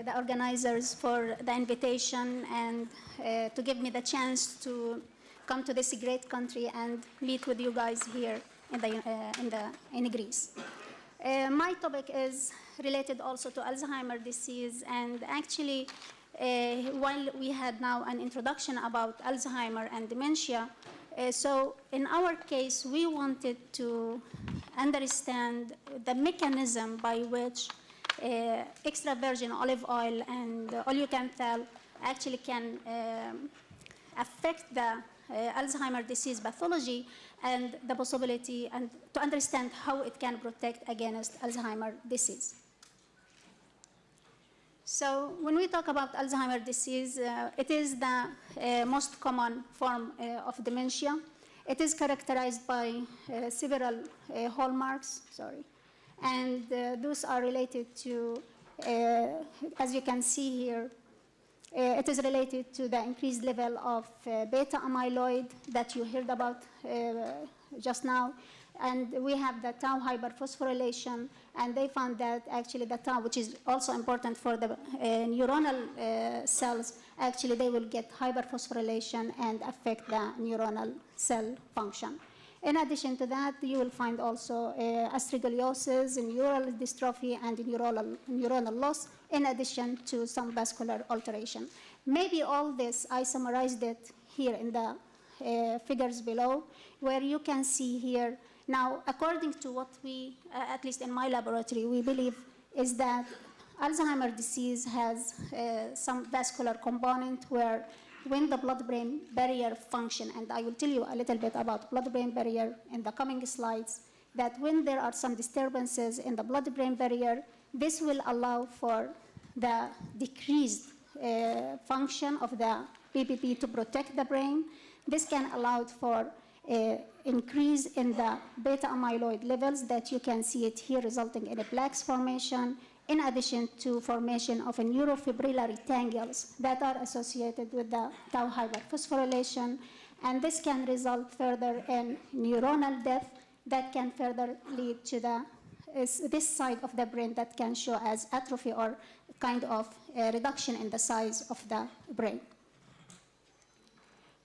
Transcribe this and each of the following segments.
the organizers for the invitation and to give me the chance to come to this great country and meet with you guys here in Greece. My topic is related also to Alzheimer's disease, and actually, while we had now an introduction about Alzheimer and dementia, so in our case, we wanted to understand the mechanism by which extra virgin olive oil and oleocanthal actually can affect the Alzheimer's disease pathology and the possibility and to understand how it can protect against Alzheimer's disease. So when we talk about Alzheimer's disease, it is the most common form of dementia. It is characterized by several hallmarks, and those are related to, as you can see here, it is related to the increased level of beta-amyloid that you heard about just now. And we have the tau hyperphosphorylation, and they found that actually the tau, which is also important for the neuronal cells, actually they will get hyperphosphorylation and affect the neuronal cell function. In addition to that, you will find also astrogliosis, neural dystrophy, and neuronal loss, in addition to some vascular alteration. Maybe all this, I summarized it here in the figures below, where you can see here. Now, according to what we, at least in my laboratory, we believe is that Alzheimer's disease has some vascular component where when the blood-brain barrier function, and I will tell you a little bit about blood-brain barrier in the coming slides, that when there are some disturbances in the blood-brain barrier, this will allow for the decreased function of the PPP to protect the brain. This can allow for increase in the beta-amyloid levels that you can see it here, resulting in a plaques formation, in addition to formation of a neurofibrillary tangles that are associated with the tau hyperphosphorylation. And this can result further in neuronal death that can further lead to this side of the brain that can show as atrophy or kind of reduction in the size of the brain.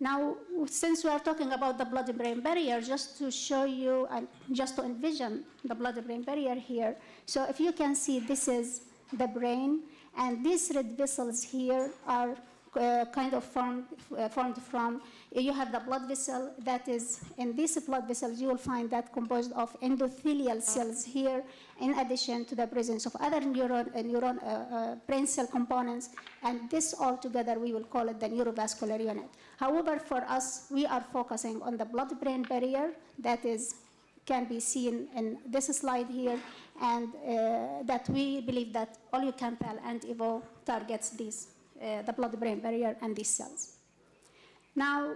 Now, since we are talking about the blood-brain barrier, just to show you and just to envision the blood-brain barrier here. So if you can see, this is the brain, and these red vessels here are kind of formed from, you have the blood vessel that is, in these blood vessels, you will find that composed of endothelial cells here, in addition to the presence of other brain cell components, and this all together, we will call it the neurovascular unit. However, for us, we are focusing on the blood-brain barrier that can be seen in this slide here, and that we believe that oleocanthal and EVO targets these, the blood-brain barrier and these cells. Now,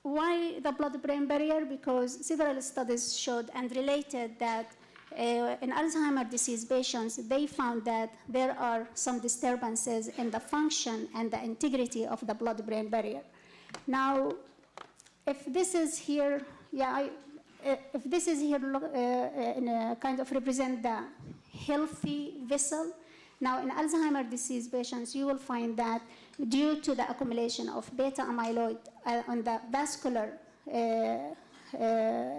why the blood-brain barrier? Because several studies showed and related that in Alzheimer's disease patients, they found that there are some disturbances in the function and the integrity of the blood-brain barrier. Now, if this is here, if this is here in a kind of represent the healthy vessel. Now, in Alzheimer's disease patients, you will find that due to the accumulation of beta-amyloid on the vascular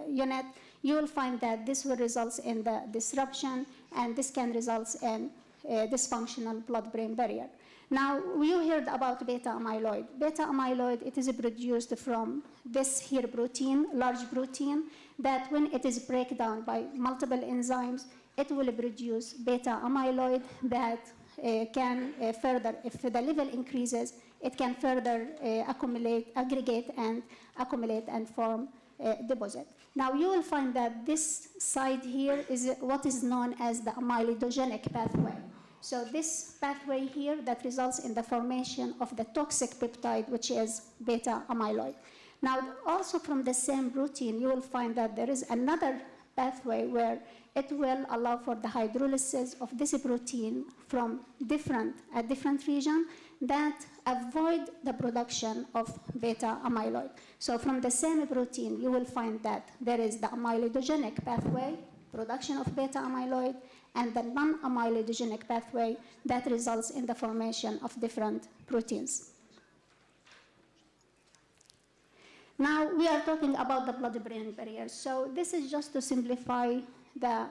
unit, you will find that this will result in the disruption, and this can result in dysfunctional blood-brain barrier. Now, we heard about beta-amyloid. Beta-amyloid, it is produced from this here protein, large protein, that when it is broken down by multiple enzymes, it will produce beta-amyloid that can further, if the level increases, it can further aggregate and form deposit. Now, you will find that this side here is what is known as the amyloidogenic pathway. So this pathway here that results in the formation of the toxic peptide, which is beta-amyloid. Now, also from the same protein, you will find that there is another pathway where it will allow for the hydrolysis of this protein from a different region that avoid the production of beta-amyloid. So from the same protein, you will find that there is the amyloidogenic pathway, production of beta-amyloid, and the non-amyloidogenic pathway that results in the formation of different proteins. Now we are talking about the blood-brain barrier. So this is just to simplify the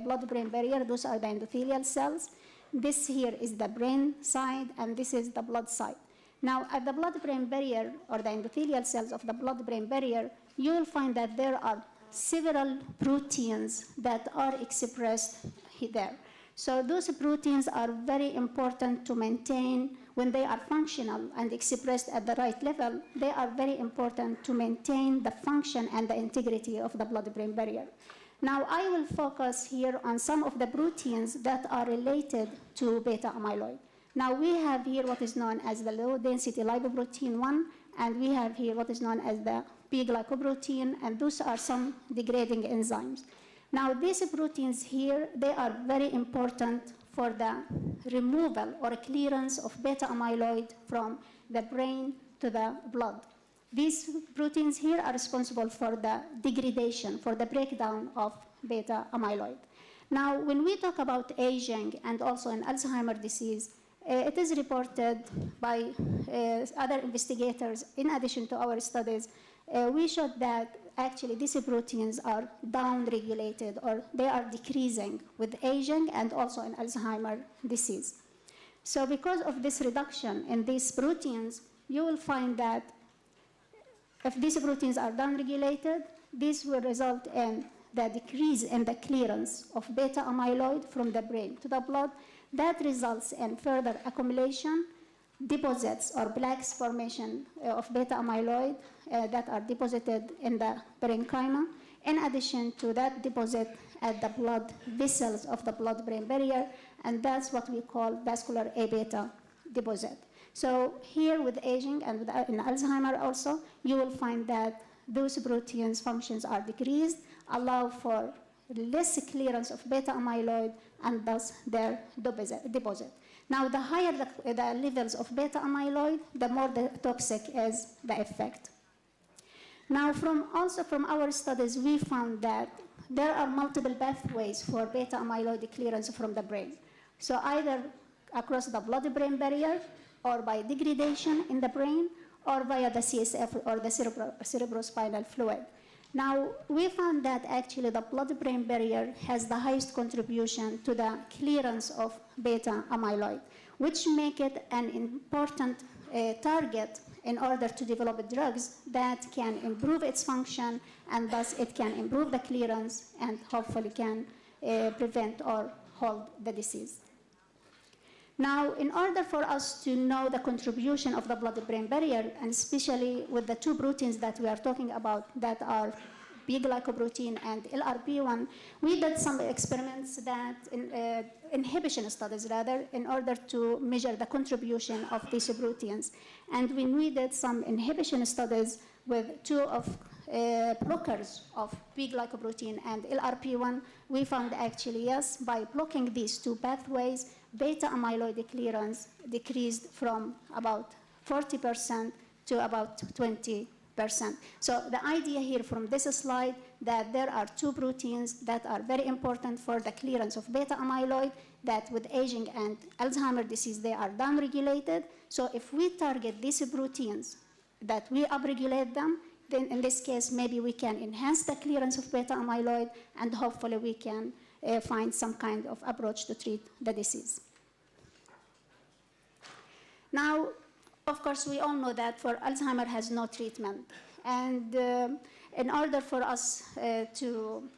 blood-brain barrier. Those are the endothelial cells. This here is the brain side, and this is the blood side. Now, at the blood-brain barrier, or the endothelial cells of the blood-brain barrier, you will find that there are several proteins that are expressed there. So those proteins are very important to maintain when they are functional and expressed at the right level. They are very important to maintain the function and the integrity of the blood-brain barrier. Now, I will focus here on some of the proteins that are related to beta-amyloid. Now, we have here what is known as the low-density lipoprotein 1, and we have here what is known as the P-glycoprotein, and those are some degrading enzymes. Now, these proteins here, they are very important for the removal or clearance of beta-amyloid from the brain to the blood. These proteins here are responsible for the degradation, for the breakdown of beta-amyloid. Now, when we talk about aging and also in Alzheimer's disease, it is reported by other investigators, in addition to our studies, we showed that actually these proteins are down-regulated, or they are decreasing with aging and also in Alzheimer's disease. So because of this reduction in these proteins, you will find that if these proteins are down-regulated, this will result in the decrease in the clearance of beta-amyloid from the brain to the blood. That results in further accumulation, deposits or plaques formation of beta-amyloid that are deposited in the parenchyma, in addition to that deposit at the blood vessels of the blood-brain barrier, and that's what we call vascular A-beta deposit. So here with aging and in Alzheimer also, you will find that those proteins functions are decreased, allow for less clearance of beta-amyloid, and thus their deposit. Now, the higher the levels of beta-amyloid, the more toxic is the effect. Now, also from our studies, we found that there are multiple pathways for beta-amyloid clearance from the brain. So either across the blood-brain barrier, or by degradation in the brain, or via the CSF or the cerebrospinal fluid. Now, we found that actually the blood-brain barrier has the highest contribution to the clearance of beta-amyloid, which make it an important target in order to develop drugs that can improve its function, and thus it can improve the clearance and hopefully can prevent or halt the disease. Now, in order for us to know the contribution of the blood-brain barrier, and especially with the two proteins that we are talking about that are P-glycoprotein and LRP1, we did some experiments that, inhibition studies rather, in order to measure the contribution of these proteins. And when we did some inhibition studies with two of blockers of P-glycoprotein and LRP1, we found actually, yes, by blocking these two pathways, beta-amyloid clearance decreased from about 40% to about 20%. So the idea here from this slide that there are two proteins that are very important for the clearance of beta-amyloid, that with aging and Alzheimer's disease, they are down-regulated. So if we target these proteins, that we upregulate them, then in this case, maybe we can enhance the clearance of beta-amyloid, and hopefully we can find some kind of approach to treat the disease. Now, of course, we all know that for Alzheimer has no treatment. And in order for us to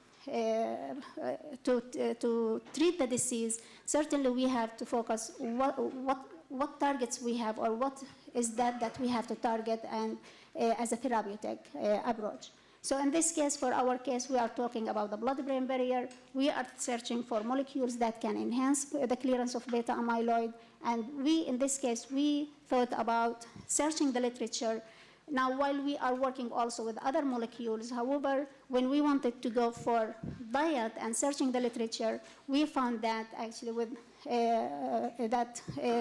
treat the disease, certainly we have to focus what targets we have, or what is that we have to target and as a therapeutic approach. So in this case, for our case, we are talking about the blood-brain barrier. We are searching for molecules that can enhance the clearance of beta-amyloid. And in this case, we thought about searching the literature. Now, while we are working also with other molecules, however, when we wanted to go for diet and searching the literature, we found that actually with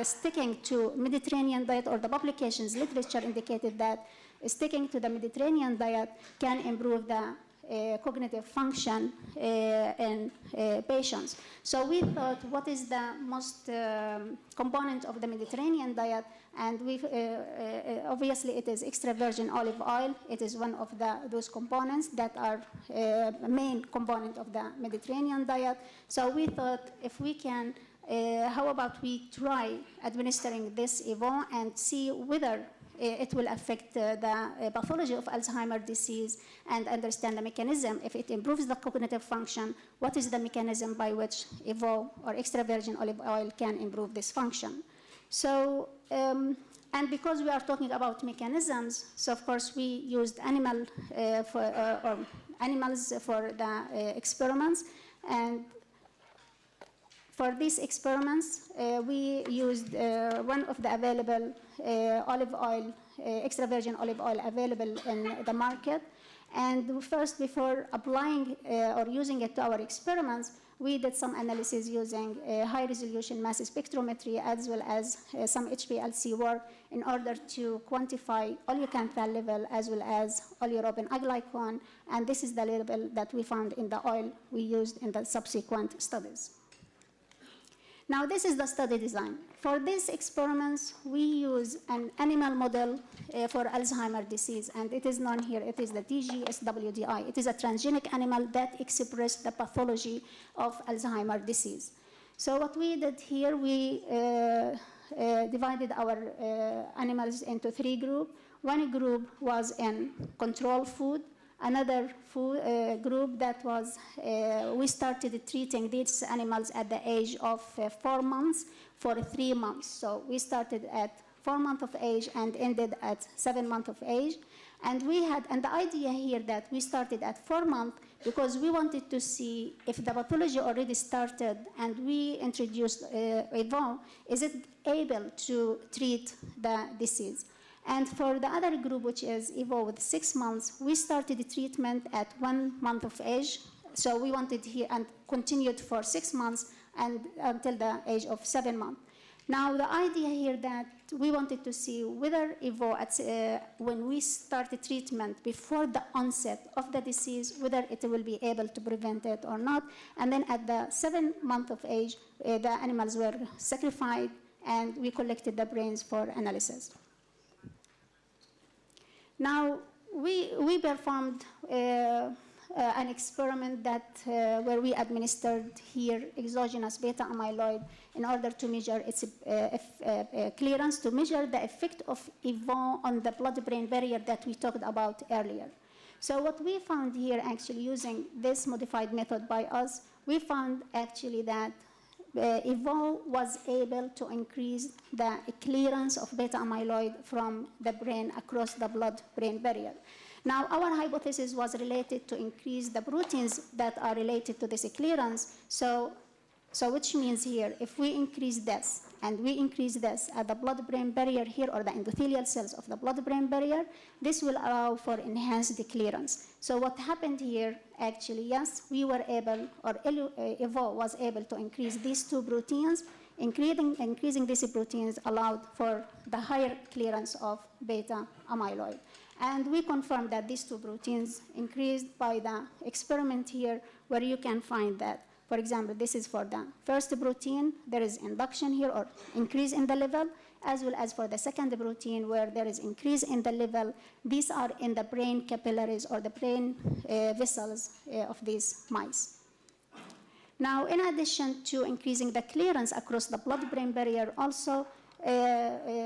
sticking to Mediterranean diet, or the publications literature indicated that sticking to the Mediterranean diet can improve the cognitive function in patients. So we thought, what is the most component of the Mediterranean diet? And obviously it is extra virgin olive oil. It is one of those components that are main component of the Mediterranean diet. So we thought, if we can, how about we try administering this EVO and see whether it will affect the pathology of Alzheimer's disease and understand the mechanism. If it improves the cognitive function, what is the mechanism by which EVO or extra virgin olive oil can improve this function? So, and because we are talking about mechanisms, so of course we used animals for the experiments. And for these experiments, we used one of the available olive oil, extra virgin olive oil available in the market. And first, before applying or using it to our experiments, we did some analysis using high-resolution mass spectrometry as well as some HPLC work in order to quantify oleocanthal level as well as oleuropein aglycone. And this is the level that we found in the oil we used in the subsequent studies. Now, this is the study design. For these experiments, we use an animal model for Alzheimer's disease, and it is known here. It is the TGSWDI. It is a transgenic animal that expresses the pathology of Alzheimer's disease. So what we did here, we divided our animals into 3 groups. One group was in control food. Another group that was, we started treating these animals at the age of 4 months for 3 months. So we started at 4 months of age and ended at 7 months of age. And the idea here that we started at 4 months because we wanted to see if the pathology already started and we introduced EVO, is it able to treat the disease? And for the other group, which is EVO with 6 months, we started the treatment at 1 month of age. So we wanted here and continued for 6 months and until the age of 7 months. Now, the idea here that we wanted to see whether EVO, when we started treatment before the onset of the disease, whether it will be able to prevent it or not. And then at the 7 month of age, the animals were sacrificed and we collected the brains for analysis. Now, we performed an experiment that where we administered here exogenous beta-amyloid in order to measure its clearance, to measure the effect of EVO on the blood-brain barrier that we talked about earlier. So what we found here, actually using this modified method by us, we found actually that EVO was able to increase the clearance of beta-amyloid from the brain across the blood-brain barrier. Now, our hypothesis was related to increase the proteins that are related to this clearance. So which means here, if we increase this, and we increase this at the blood-brain barrier here, or the endothelial cells of the blood-brain barrier, this will allow for enhanced clearance. So what happened here, actually, yes, we were able, or EVO was able to increase these 2 proteins. Increasing these proteins allowed for the higher clearance of beta-amyloid. And we confirmed that these 2 proteins increased by the experiment here, where you can find that. For example, this is for the first protein, there is induction here or increase in the level, as well as for the second protein where there is increase in the level. These are in the brain capillaries or the brain vessels of these mice. Now, in addition to increasing the clearance across the blood-brain barrier, also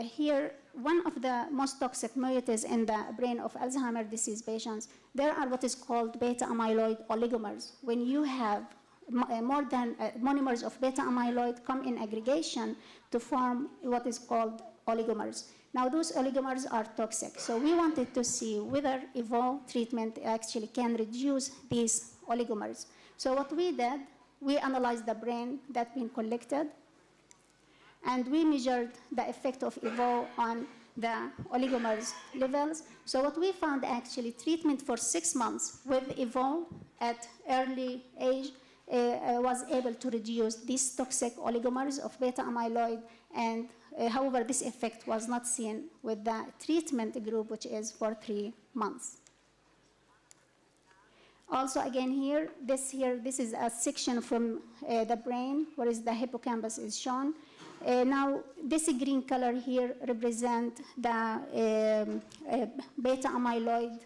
here, one of the most toxic moieties in the brain of Alzheimer's disease patients, there are what is called beta-amyloid oligomers. When you have more than monomers of beta-amyloid come in aggregation to form what is called oligomers. Now, those oligomers are toxic. So we wanted to see whether EVO treatment actually can reduce these oligomers. So what we did, we analyzed the brain that's been collected, and we measured the effect of EVO on the oligomers levels. So what we found, actually, treatment for 6 months with EVO at early age was able to reduce these toxic oligomers of beta-amyloid, and however, this effect was not seen with the treatment group, which is for 3 months. Also, again, this is a section from the brain, where the hippocampus is shown. Now, this green color here represents the beta-amyloid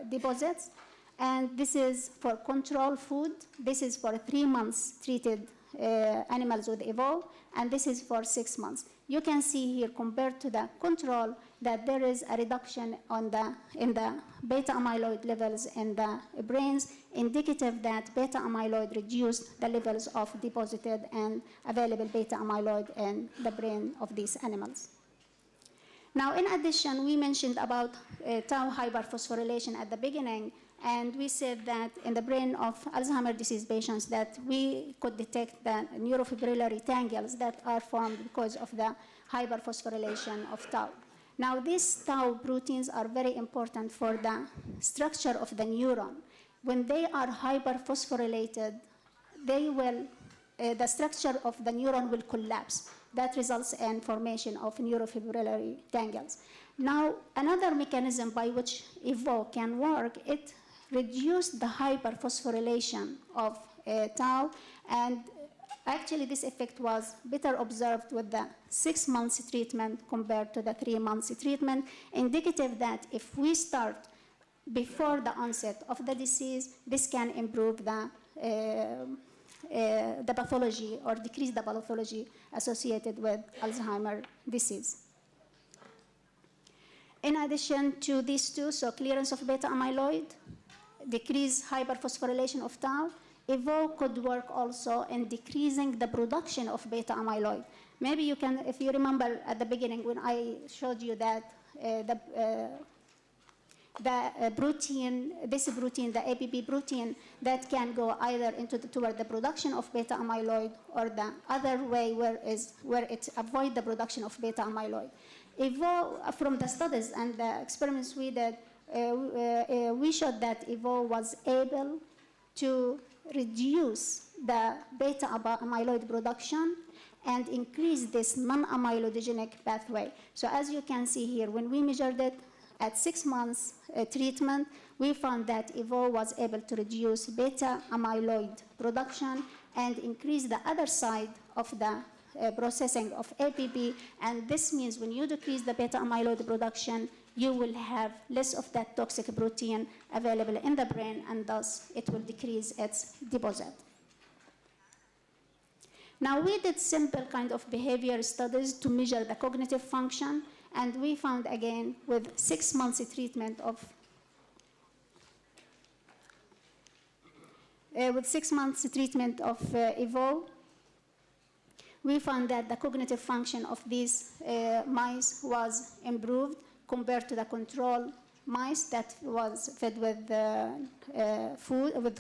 deposits, and this is for control food. This is for 3 months treated animals with EVO, and this is for 6 months. You can see here, compared to the control, that there is a reduction in the beta-amyloid levels in the brains, indicative that beta-amyloid reduced the levels of deposited and available beta-amyloid in the brain of these animals. Now, in addition, we mentioned about tau hyperphosphorylation at the beginning, and we said that in the brain of Alzheimer's disease patients that we could detect the neurofibrillary tangles that are formed because of the hyperphosphorylation of tau. Now, these tau proteins are very important for the structure of the neuron. When they are hyperphosphorylated, the structure of the neuron will collapse. That results in formation of neurofibrillary tangles. Now, another mechanism by which EVO can work, it reduces the hyperphosphorylation of tau, and actually this effect was better observed with the 6 months treatment compared to the 3 months treatment, indicative that if we start before the onset of the disease, this can improve the pathology or decrease the pathology associated with Alzheimer's disease. In addition to these two, so clearance of beta-amyloid, decrease hyperphosphorylation of tau, EVO could work also in decreasing the production of beta-amyloid. Maybe you can, if you remember at the beginning when I showed you that this protein, the APP protein, that can go either toward the production of beta-amyloid or the other way where it avoids the production of beta-amyloid. EVO, from the studies and the experiments we did, we showed that EVO was able to reduce the beta-amyloid production and increase this non-amyloidogenic pathway. So as you can see here, when we measured it at 6 months treatment, we found that EVO was able to reduce beta-amyloid production and increase the other side of the processing of APP, and this means when you decrease the beta-amyloid production, you will have less of that toxic protein available in the brain, and thus it will decrease its deposit. Now, we did simple kind of behavior studies to measure the cognitive function, and we found again with 6 months treatment of EVO, we found that the cognitive function of these mice was improved compared to the control mice that was fed with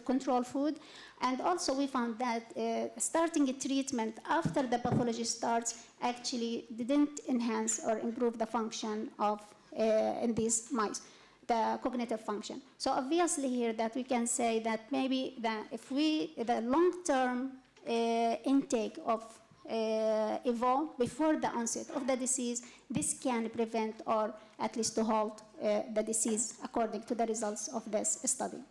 control food. And also we found that starting a treatment after the pathology starts actually didn't enhance or improve the function of in these mice, the cognitive function. So obviously here that we can say that maybe the long-term intake of EVO before the onset of the disease, this can prevent or at least to halt the disease according to the results of this study.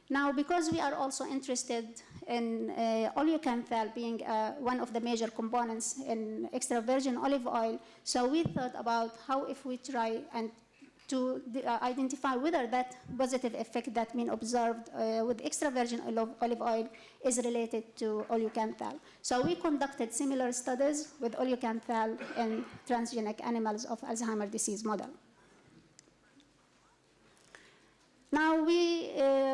Now, because we are also interested in oleocanthal being one of the major components in extra virgin olive oil, so we thought about how if we try and to identify whether that positive effect that been observed with extra virgin olive oil is related to oleocanthal. So we conducted similar studies with oleocanthal in transgenic animals of Alzheimer's disease model. Now,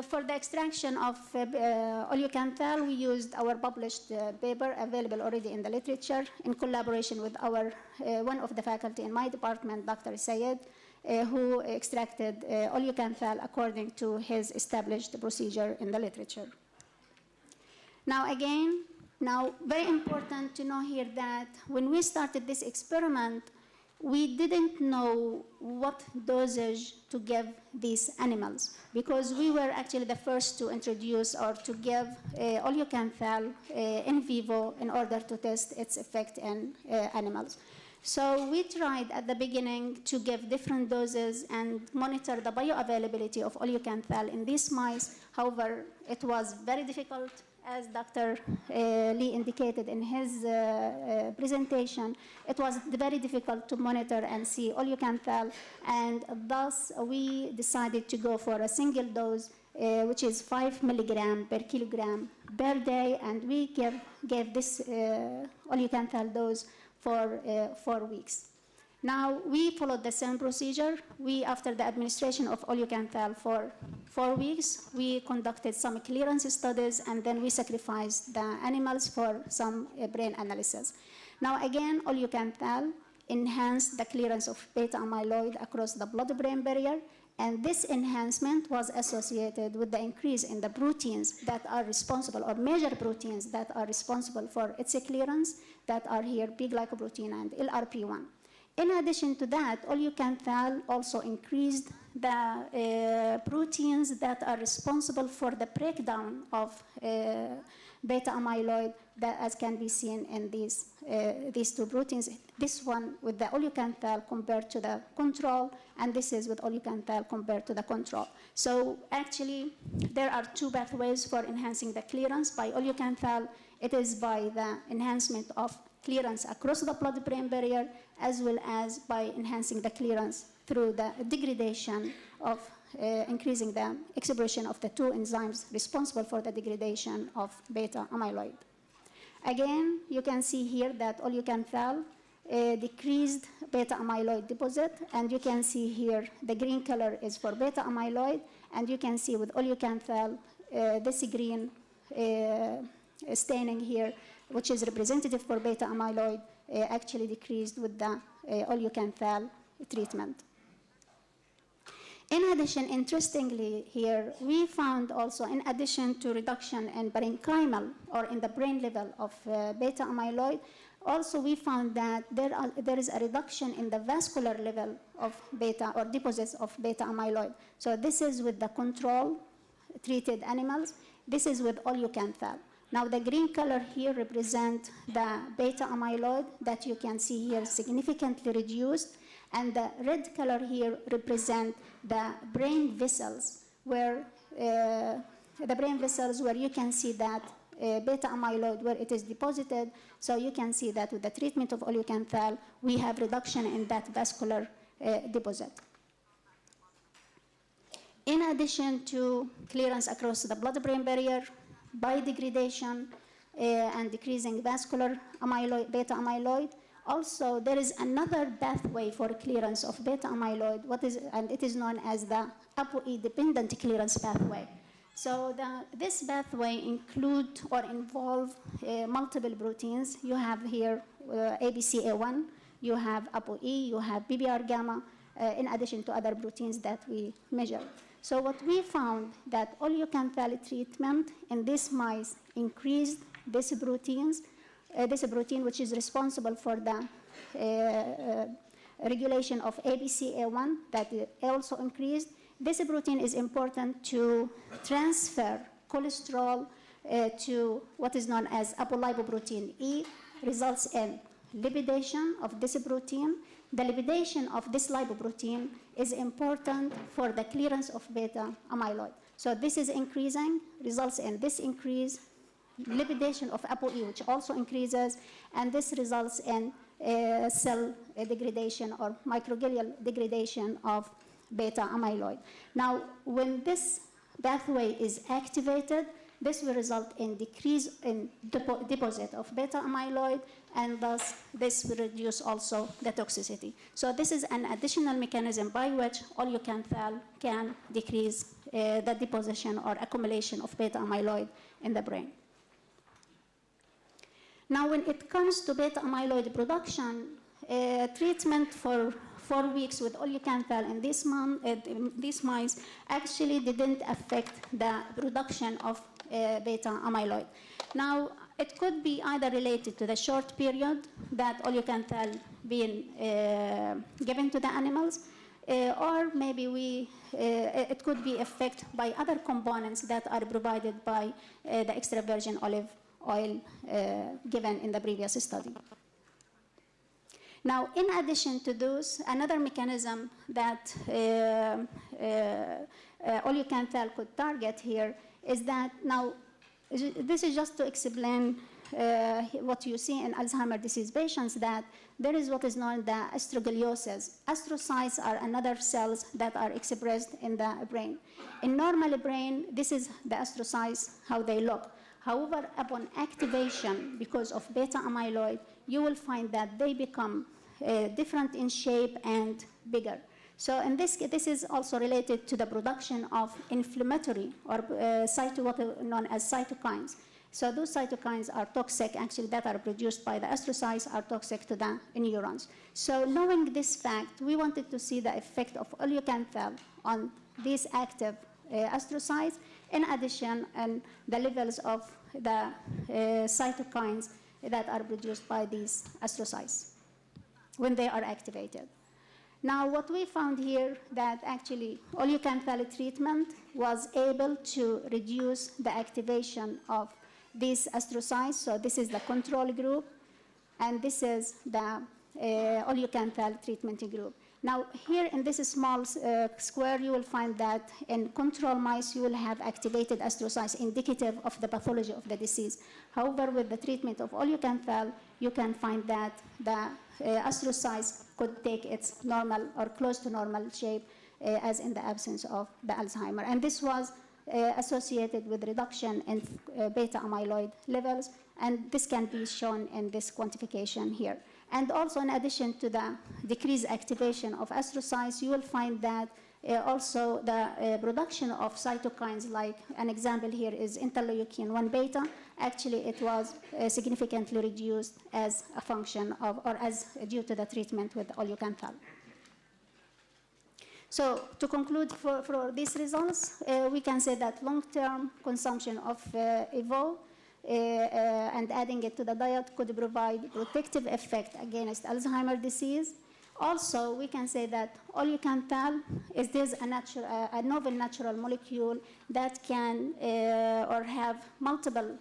for the extraction of oleocanthal, we used our published paper available already in the literature in collaboration with one of the faculty in my department, Dr. Sayed, who extracted oleocanthal according to his established procedure in the literature. Now again, very important to know here that when we started this experiment, we didn't know what dosage to give these animals because we were actually the first to introduce or to give oleocanthal in vivo in order to test its effect in animals. So we tried at the beginning to give different doses and monitor the bioavailability of oleocanthal in these mice. However, it was very difficult, as Dr. Lee indicated in his presentation. It was very difficult to monitor and see oleocanthal, and thus we decided to go for a single dose, which is 5 milligram per kilogram per day, and we gave this oleocanthal dose for 4 weeks. Now, we followed the same procedure. After the administration of oleocanthal for 4 weeks, we conducted some clearance studies, and then we sacrificed the animals for some brain analysis. Now, again, oleocanthal enhanced the clearance of beta-amyloid across the blood-brain barrier, and this enhancement was associated with the increase in the proteins that are responsible, or major proteins that are responsible for its clearance, that are here, P-glycoprotein and LRP1. In addition to that, oleocanthal also increased the proteins that are responsible for the breakdown of beta-amyloid, that as can be seen in these two proteins. This one with the oleocanthal compared to the control, and this is with oleocanthal compared to the control. So actually, there are two pathways for enhancing the clearance by oleocanthal. It is by the enhancement of clearance across the blood-brain barrier, as well as by enhancing the clearance through the degradation of increasing the expression of the two enzymes responsible for the degradation of beta-amyloid. Again, you can see here that oleocanthal decreased beta-amyloid deposit, and you can see here the green color is for beta-amyloid, and you can see with oleocanthal this green staining here, which is representative for beta-amyloid, actually decreased with the oleocanthal treatment. In addition, interestingly here, we found also, in addition to reduction in parenchymal, or in the brain level of beta-amyloid, also we found that there is a reduction in the vascular level of beta, or deposits of beta-amyloid. So this is with the control treated animals. This is with oleocanthal. Now, the green color here represents the beta-amyloid that you can see here significantly reduced, and the red color here represents the brain vessels, where you can see that beta-amyloid where it is deposited. So you can see that with the treatment of oleocanthal, we have reduction in that vascular deposit. In addition to clearance across the blood-brain barrier, by degradation and decreasing vascular amyloid, beta-amyloid, also there is another pathway for clearance of beta-amyloid, and it is known as the ApoE-dependent clearance pathway. So this pathway include or involve multiple proteins. You have here ABCA1, you have ApoE, you have PPR gamma, in addition to other proteins that we measure. So what we found that oleocanthal treatment in these mice increased this protein which is responsible for the regulation of ABCA1, that also increased. This protein is important to transfer cholesterol to what is known as apolipoprotein E, results in lipidation of this protein. The lipidation of this lipoprotein is important for the clearance of beta-amyloid. So this is increasing, results in this increase, lipidation of ApoE, which also increases, and this results in cell degradation or microglial degradation of beta-amyloid. Now, when this pathway is activated, this will result in decrease in deposit of beta-amyloid, and thus this will reduce also the toxicity. So this is an additional mechanism by which oleocanthal can decrease the deposition or accumulation of beta-amyloid in the brain. Now, when it comes to beta-amyloid production, treatment for 4 weeks with oleocanthal in these mice actually didn't affect the production of beta-amyloid. Now, it could be either related to the short period that oleocanthal being given to the animals, or maybe it could be affected by other components that are provided by the extra virgin olive oil given in the previous study. Now, in addition to those, another mechanism that oleocanthal could target here is that now, this is just to explain what you see in Alzheimer's disease patients, that there is what is known the astrogliosis. Astrocytes are another cells that are expressed in the brain. In normal brain, this is the astrocytes, how they look. However, upon activation, because of beta-amyloid, you will find that they become different in shape and bigger. So in this is also related to the production of inflammatory or what are known as cytokines. So those cytokines are toxic, actually, that are produced by the astrocytes are toxic to the neurons. So knowing this fact, we wanted to see the effect of oleocanthal on these active astrocytes, in addition, and the levels of the cytokines that are produced by these astrocytes when they are activated. Now, what we found here that actually oleocanthal treatment was able to reduce the activation of these astrocytes. So this is the control group, and this is the oleocanthal treatment group. Now, here in this small square, you will find that in control mice, you will have activated astrocytes indicative of the pathology of the disease. However, with the treatment of oleocanthal, you can find that the astrocytes could take its normal or close to normal shape as in the absence of the Alzheimer. And this was associated with reduction in beta-amyloid levels, and this can be shown in this quantification here. And also, in addition to the decreased activation of astrocytes, you will find that also the production of cytokines, like an example here is interleukin-1 beta, actually it was significantly reduced as a function of, or as due to the treatment with oleocanthal. So to conclude for these results, we can say that long-term consumption of EVO and adding it to the diet could provide protective effect against Alzheimer's disease. Also, we can say that oleocanthal is a novel natural molecule that can or have multiple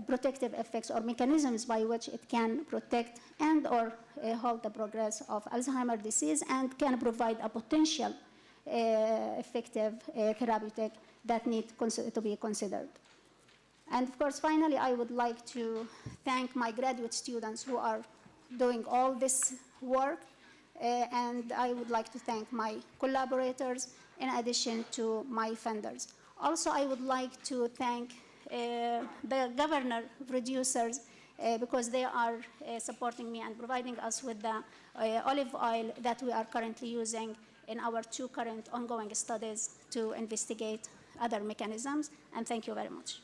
protective effects or mechanisms by which it can protect and or halt the progress of Alzheimer's disease, and can provide a potential effective therapeutic that needs to be considered. And of course, finally, I would like to thank my graduate students who are doing all this work, and I would like to thank my collaborators in addition to my funders. Also, I would like to thank the governor producers because they are supporting me and providing us with the olive oil that we are currently using in our 2 current ongoing studies to investigate other mechanisms. And thank you very much.